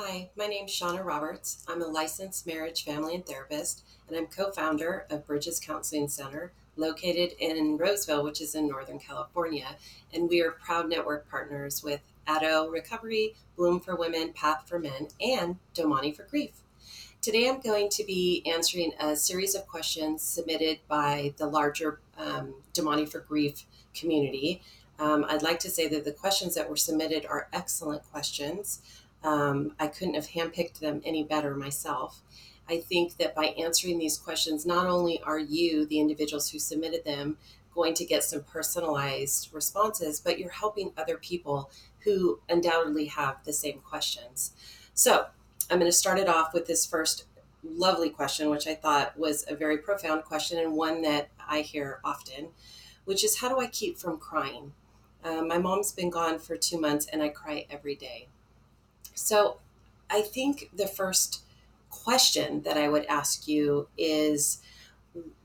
Hi, my name's Shauna Roberts. I'm a licensed marriage, family, and therapist, and I'm co founder of Bridges Counseling Center, located in Roseville, which is in Northern California. And we are proud network partners with Addo Recovery, Bloom for Women, Path for Men, and Domani for Grief. Today, I'm going to be answering a series of questions submitted by the larger Domani for Grief community. I'd like to say that the questions that were submitted are excellent questions. I couldn't have handpicked them any better myself. I think that by answering these questions, not only are you, the individuals who submitted them, going to get some personalized responses, but you're helping other people who undoubtedly have the same questions. So, I'm going to start it off with this first lovely question, which I thought was a very profound question and one that I hear often, which is, how do I keep from crying? My mom's been gone for 2 months and I cry every day. So I think the first question that I would ask you is,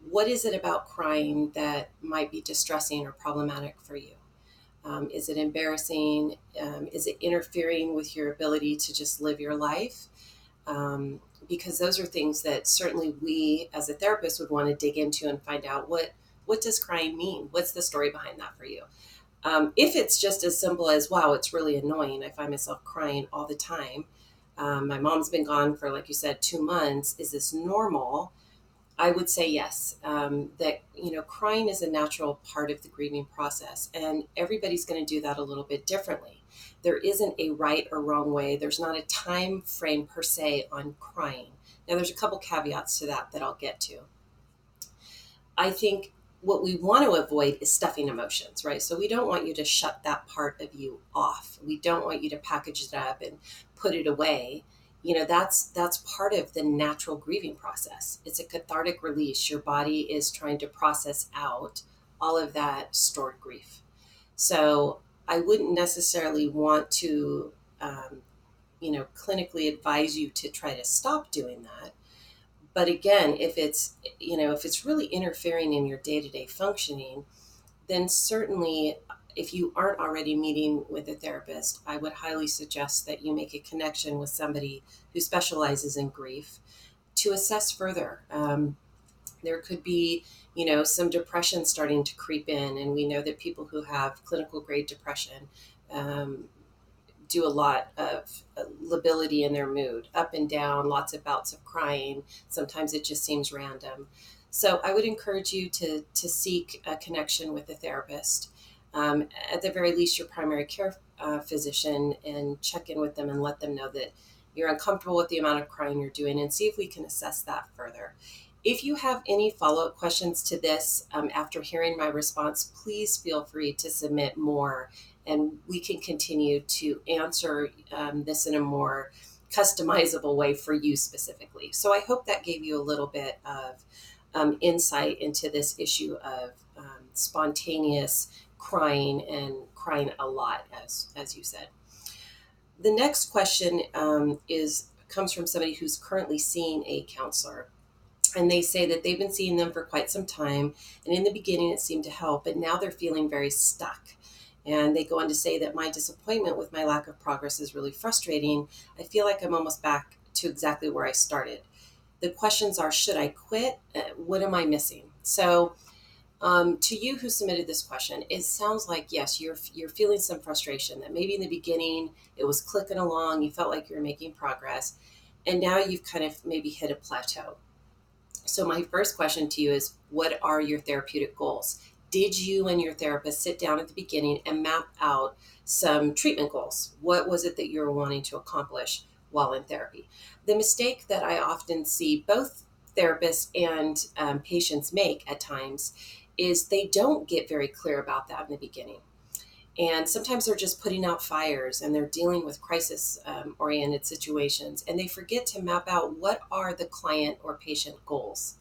what is it about crying that might be distressing or problematic for you? Is it embarrassing? Is it interfering with your ability to just live your life? Because those are things that certainly we as a therapist would want to dig into and find out what does crying mean? What's the story behind that for you? If it's just as simple as, wow, it's really annoying, I find myself crying all the time. My mom's been gone for, like you said, 2 months. Is this normal? I would say yes. That crying is a natural part of the grieving process, and everybody's going to do that a little bit differently. There isn't a right or wrong way. There's not a time frame per se on crying. Now, there's a couple caveats to that I'll get to. I think what we want to avoid is stuffing emotions, right? So we don't want you to shut that part of you off. We don't want you to package it up and put it away. That's part of the natural grieving process. It's a cathartic release. Your body is trying to process out all of that stored grief. So I wouldn't necessarily want to, clinically advise you to try to stop doing that. But again, if it's really interfering in your day-to-day functioning, then certainly, if you aren't already meeting with a therapist, I would highly suggest that you make a connection with somebody who specializes in grief to assess further. There could be, some depression starting to creep in, and we know that people who have clinical grade depression do a lot of lability in their mood, up and down, lots of bouts of crying. Sometimes it just seems random. So I would encourage you to seek a connection with a therapist, at the very least your primary care physician, and check in with them and let them know that you're uncomfortable with the amount of crying you're doing, and see if we can assess that further. If you have any follow-up questions to this after hearing my response, please feel free to submit more, and we can continue to answer this in a more customizable way for you specifically. So I hope that gave you a little bit of insight into this issue of spontaneous crying and crying a lot, as you said. The next question comes from somebody who's currently seeing a counselor. And they say that they've been seeing them for quite some time. And in the beginning, it seemed to help, but now they're feeling very stuck. And they go on to say that my disappointment with my lack of progress is really frustrating. I feel like I'm almost back to exactly where I started. The questions are, should I quit? What am I missing? So to you who submitted this question, it sounds like, yes, you're feeling some frustration, that maybe in the beginning it was clicking along, you felt like you were making progress, and now you've kind of maybe hit a plateau. So my first question to you is, what are your therapeutic goals? Did you and your therapist sit down at the beginning and map out some treatment goals? What was it that you were wanting to accomplish while in therapy? The mistake that I often see both therapists and patients make at times is they don't get very clear about that in the beginning. And sometimes they're just putting out fires and they're dealing with crisis oriented situations, and they forget to map out what are the client or patient goals.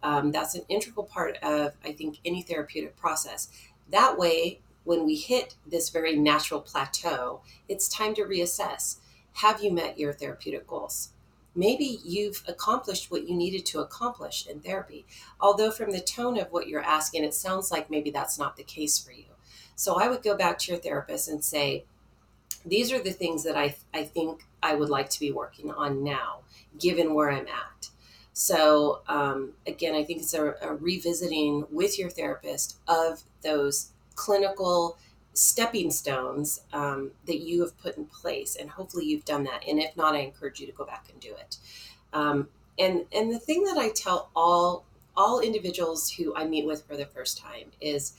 That's an integral part of, I think, any therapeutic process. That way, when we hit this very natural plateau, it's time to reassess. Have you met your therapeutic goals? Maybe you've accomplished what you needed to accomplish in therapy. Although from the tone of what you're asking, it sounds like maybe that's not the case for you. So I would go back to your therapist and say, These are the things that I think I would like to be working on now, given where I'm at. So, again, I think it's a revisiting with your therapist of those clinical stepping stones that you have put in place. And hopefully you've done that. And if not, I encourage you to go back and do it. Um, and the thing that I tell all individuals who I meet with for the first time is,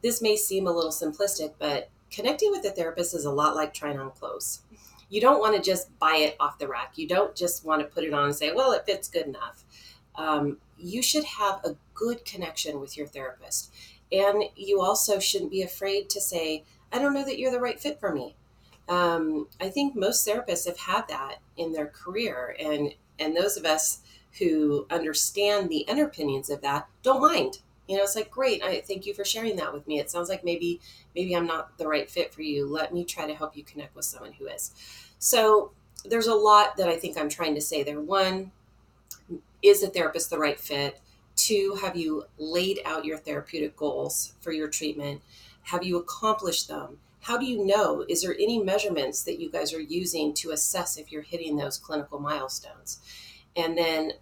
this may seem a little simplistic, but connecting with a therapist is a lot like trying on clothes. You don't want to just buy it off the rack. You don't just want to put it on and say, well, it fits good enough. You should have a good connection with your therapist. And you also shouldn't be afraid to say, I don't know that you're the right fit for me. I think most therapists have had that in their career. And those of us who understand the underpinnings of that don't mind. It's like, great, I thank you for sharing that with me. It sounds like maybe I'm not the right fit for you. Let me try to help you connect with someone who is. So there's a lot that I think I'm trying to say there. One, is a therapist the right fit? Two, have you laid out your therapeutic goals for your treatment? Have you accomplished them? How do you know? Is there any measurements that you guys are using to assess if you're hitting those clinical milestones? And then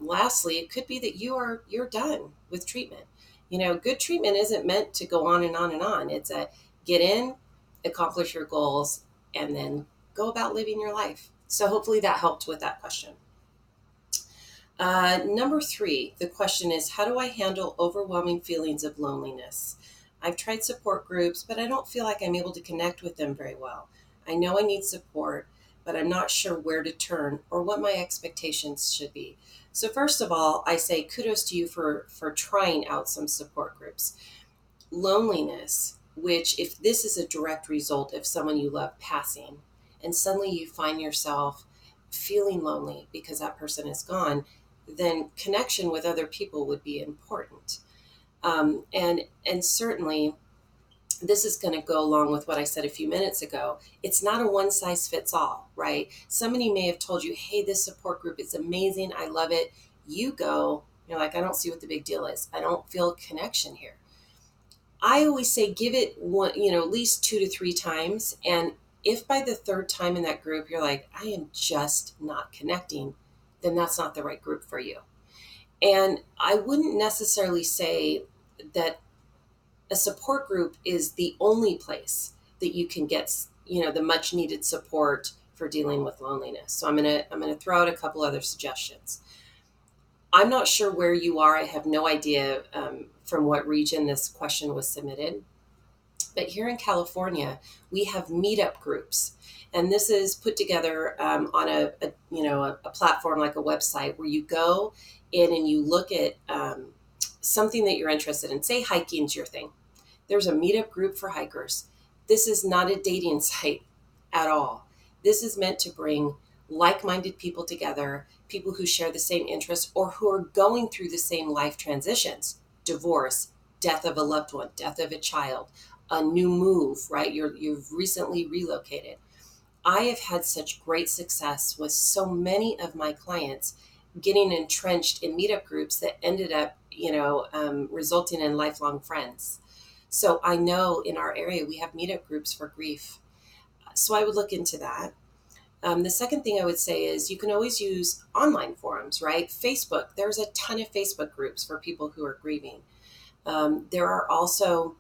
lastly, it could be that you're done with treatment. Good treatment isn't meant to go on and on and on. It's a get in, accomplish your goals, and then go about living your life. So hopefully that helped with that question. Number 3, the question is, how do I handle overwhelming feelings of loneliness? I've tried support groups, but I don't feel like I'm able to connect with them very well. I know I need support, but I'm not sure where to turn or what my expectations should be. So first of all, I say kudos to you for trying out some support groups. Loneliness, which if this is a direct result of someone you love passing, and suddenly you find yourself feeling lonely because that person is gone, then connection with other people would be important. And certainly this is going to go along with what I said a few minutes ago. It's not a one size fits all, right? Somebody may have told you, hey, this support group is amazing. I love it. You go, you're like, I don't see what the big deal is. I don't feel connection here. I always say, give it one, at least 2 to 3 times. And if by the third time in that group, you're like, I am just not connecting, then that's not the right group for you. And I wouldn't necessarily say that a support group is the only place that you can get, the much needed support for dealing with loneliness. So I'm going to throw out a couple other suggestions. I'm not sure where you are. I have no idea from what region this question was submitted. But here in California, we have meetup groups. And this is put together on a platform like a website where you go in and you look at something that you're interested in. Say hiking's your thing. There's a meetup group for hikers. This is not a dating site at all. This is meant to bring like-minded people together, people who share the same interests or who are going through the same life transitions, divorce, death of a loved one, death of a child, a new move, right? You've recently relocated. I have had such great success with so many of my clients getting entrenched in meetup groups that ended up, resulting in lifelong friends. So I know in our area we have meetup groups for grief. So I would look into that. The second thing I would say is you can always use online forums, right? Facebook, there's a ton of Facebook groups for people who are grieving. There are also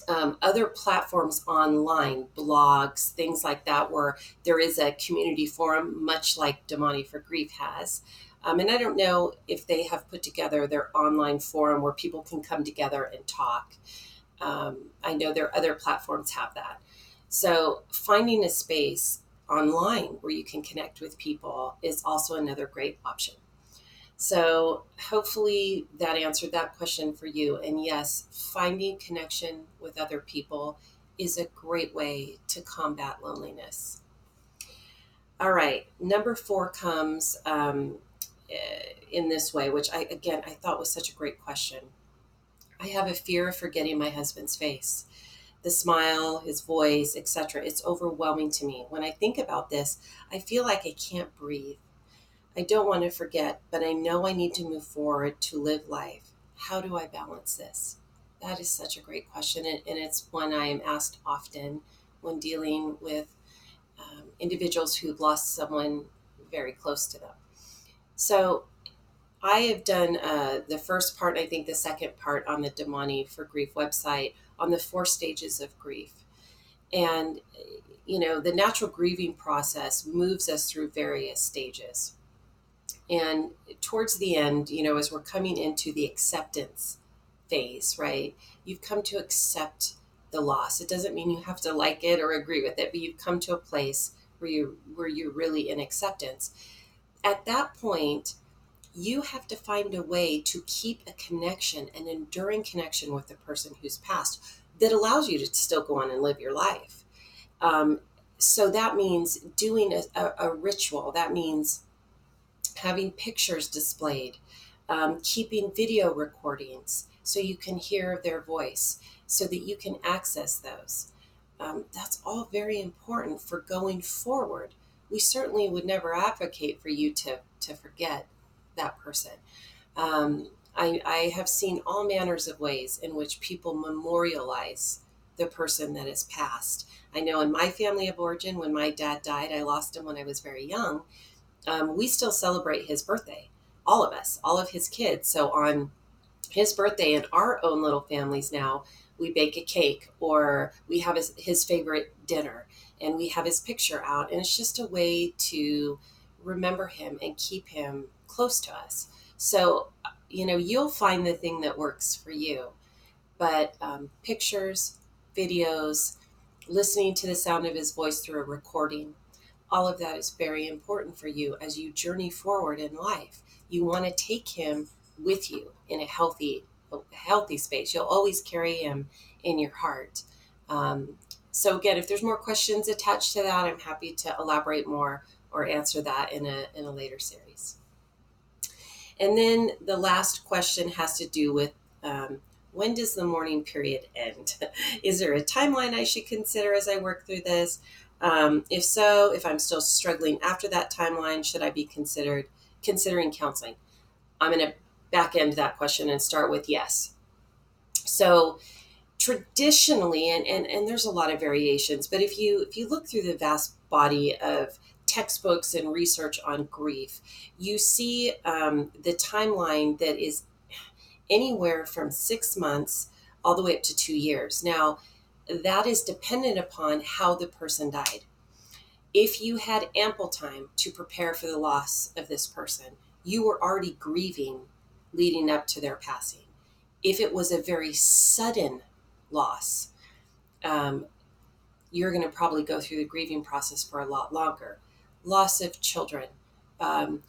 other platforms online, blogs, things like that, where there is a community forum, much like Damani for Grief has. And I don't know if they have put together their online forum where people can come together and talk. I know their other platforms have that. So finding a space online where you can connect with people is also another great option. So hopefully that answered that question for you. And yes, finding connection with other people is a great way to combat loneliness. All right, number 4 comes in this way, which I thought was such a great question. I have a fear of forgetting my husband's face, the smile, his voice, etc. It's overwhelming to me. When I think about this, I feel like I can't breathe. I don't want to forget, but I know I need to move forward to live life. How do I balance this? That is such a great question, and it's one I am asked often when dealing with individuals who've lost someone very close to them. So I have done the first part, I think the second part on the Damani for Grief website on the 4 stages of grief. And, the natural grieving process moves us through various stages. And towards the end, as we're coming into the acceptance phase, right? You've come to accept the loss. It doesn't mean you have to like it or agree with it, but you've come to a place where you're really in acceptance. At that point, you have to find a way to keep a connection, an enduring connection with the person who's passed that allows you to still go on and live your life. Um, so that means doing a ritual. That means having pictures displayed, keeping video recordings so you can hear their voice, so that you can access those. That's all very important for going forward. We certainly would never advocate for you to forget that person. I have seen all manners of ways in which people memorialize the person that has passed. I know in my family of origin, when my dad died, I lost him when I was very young. We still celebrate his birthday, all of us, all of his kids. So on his birthday in our own little families now, we bake a cake or we have his favorite dinner and we have his picture out. And it's just a way to remember him and keep him close to us. So, you'll find the thing that works for you. But pictures, videos, listening to the sound of his voice through a recording, all of that is very important for you as you journey forward in life. You want to take him with you in a healthy space. You'll always carry him in your heart. So again, if there's more questions attached to that, I'm happy to elaborate more or answer that in a later series. And then the last question has to do with when does the mourning period end? Is there a timeline I should consider as I work through this? If so, if I'm still struggling after that timeline, should I be considering counseling? I'm going to back end that question and start with yes. So traditionally, and there's a lot of variations, but if you look through the vast body of textbooks and research on grief, you see the timeline that is anywhere from 6 months all the way up to 2 years. Now, that is dependent upon how the person died. If you had ample time to prepare for the loss of this person, you were already grieving leading up to their passing. If it was a very sudden loss, you're going to probably go through the grieving process for a lot longer. Loss of children, an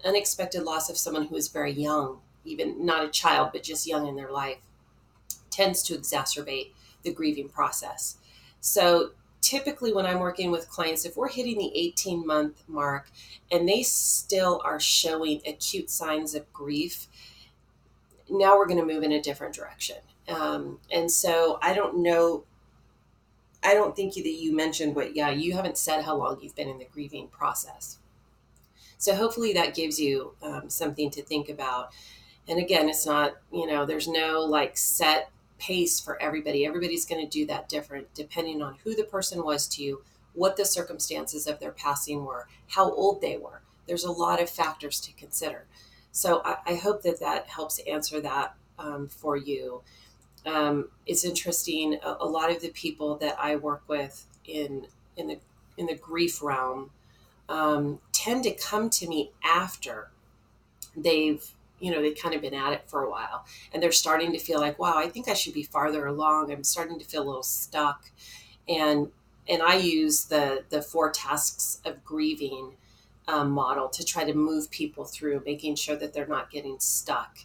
unexpected loss of someone who is very young, even not a child, but just young in their life, tends to exacerbate the grieving process. So typically when I'm working with clients, if we're hitting the 18-month mark and they still are showing acute signs of grief, now we're going to move in a different direction. And so I don't think that you mentioned you haven't said how long you've been in the grieving process. So hopefully that gives you something to think about. And again, it's not, there's no set pace for everybody. Everybody's going to do that different depending on who the person was to you, what the circumstances of their passing were, how old they were. There's a lot of factors to consider. So I hope that helps answer that for you. It's interesting. A lot of the people that I work with in the grief realm tend to come to me after they've kind of been at it for a while and they're starting to feel like, wow, I think I should be farther along. I'm starting to feel a little stuck. And I use the 4 tasks of grieving model to try to move people through, making sure that they're not getting stuck.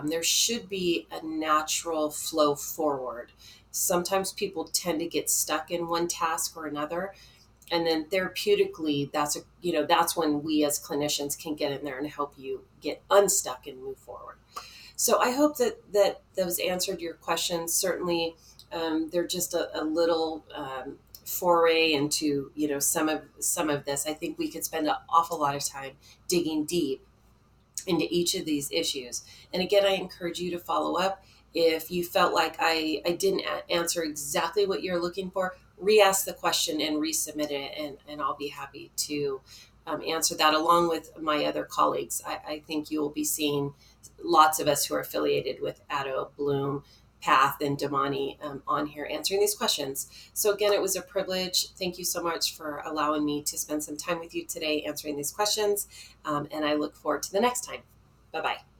There should be a natural flow forward. Sometimes people tend to get stuck in one task or another. And then therapeutically, that's when we as clinicians can get in there and help you get unstuck and move forward. So I hope that those answered your questions. Certainly, they're just a little foray into some of this. I think we could spend an awful lot of time digging deep into each of these issues. And again, I encourage you to follow up. If you felt like I didn't answer exactly what you're looking for, re-ask the question and resubmit it, and I'll be happy to answer that along with my other colleagues. I think you will be seeing lots of us who are affiliated with Addo, Bloom, Path, and Damani on here answering these questions. So again, it was a privilege. Thank you so much for allowing me to spend some time with you today answering these questions. And I look forward to the next time. Bye-bye.